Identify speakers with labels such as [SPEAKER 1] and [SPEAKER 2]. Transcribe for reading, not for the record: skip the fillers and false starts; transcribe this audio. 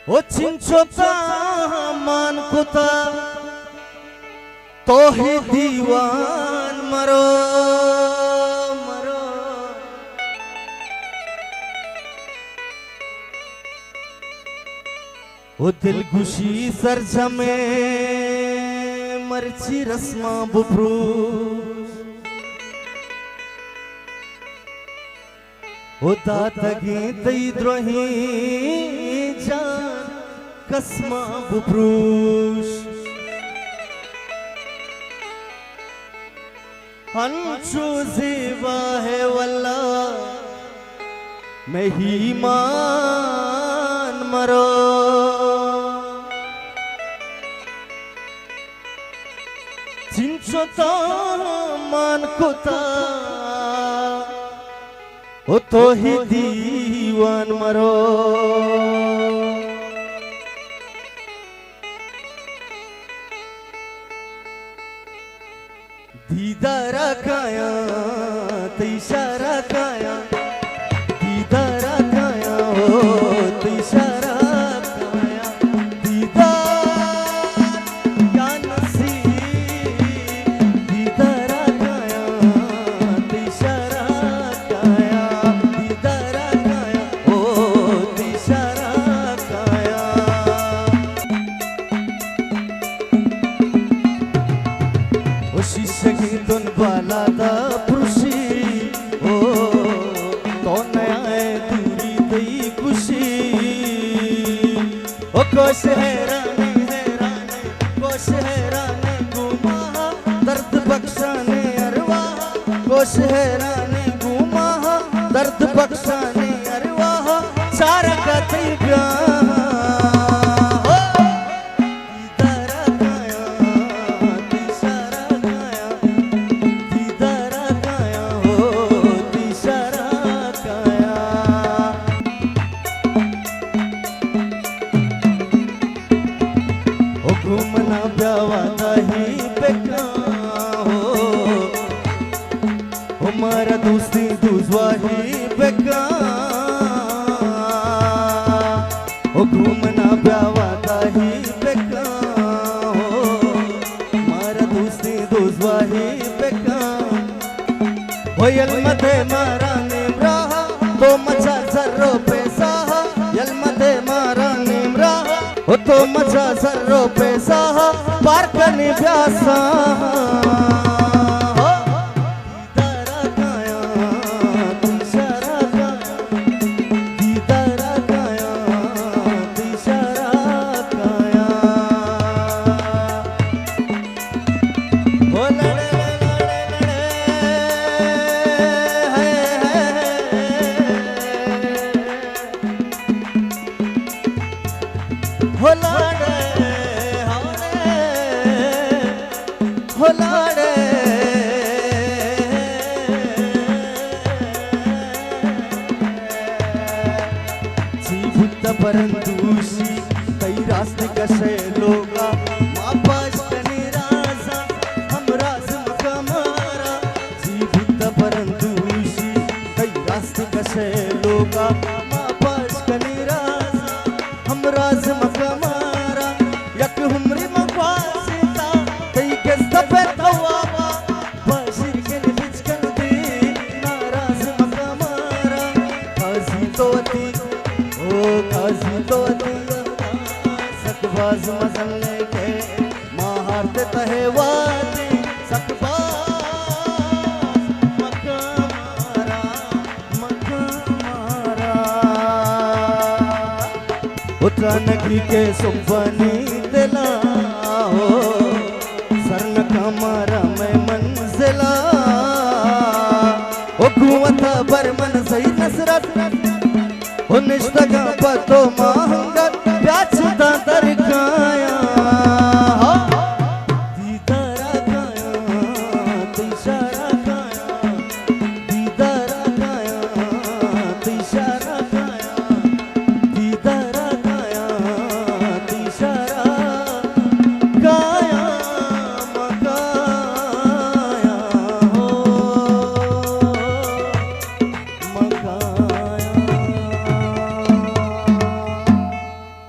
[SPEAKER 1] ओ चिंचोता मान कुता तो ही दीवान मरो मरो। ओ दिल गुशी सरजमे मरची रस्मा बुब्रू ओ दातगी तई द्रोही जान कसमा बुब्रूश हंचू जीवा है वल्ला मैं ही मान मरो। चिंचोता मान कुता ओ तो ही दीवान मरो। दीदारा काया तिशारा काया दीदारा काया हो तिशारा काया दीदार या नसीब दीदारा काया तिशारा काया दीदारा काया हो तिशारा काया। ओ शिष्य तुन बाला दा पुरुषी ओ तो नया है दूरी दई खुशी ओ कोश हैराने कोश हैराने गुमा दर्द बख्शाने अरवा कोश हैराने गुमा दर्द बख्शाने अरवा सारा का तई प्यार घूमना ब्यावादा ही बेका हो मारा दोस्ती दूसवा ही बेका हो घूमना ब्यावादा ही बेका हो मारा दोस्ती दूसवा ही बेका हो यलमदे मारा नेमरा तो मचा जर्रो पैसा यलमदे मारा नेमरा ओ तो मजा सर्रो पैसा पार करने प्यासा दीदारा काया तिशारा काया दीदारा काया तिशारा काया। ओ लड़े हो लाड़े हो लाड़े जीवित परंतुशी कई रास्ते कसे लोगा माँ पास कनी राजा हम राज मकमारा जीवित परंतुशी कई रास्ते कसे लोगा माँ पास कनी राजा हम राज मकमारा यक हुमरी मवासिता कई के सफेद हवा बशीर के बिच कर दी नाराज मकमारा काजी तो दी सकबाज मजल लेके मारते तहे वादी सकबाज मकमारा मकमारा। उतरनगी के सुबनी दिला हो सरन कमरा में मंजिला ओ कुवत बरमन सही नसरत ओ निश्ता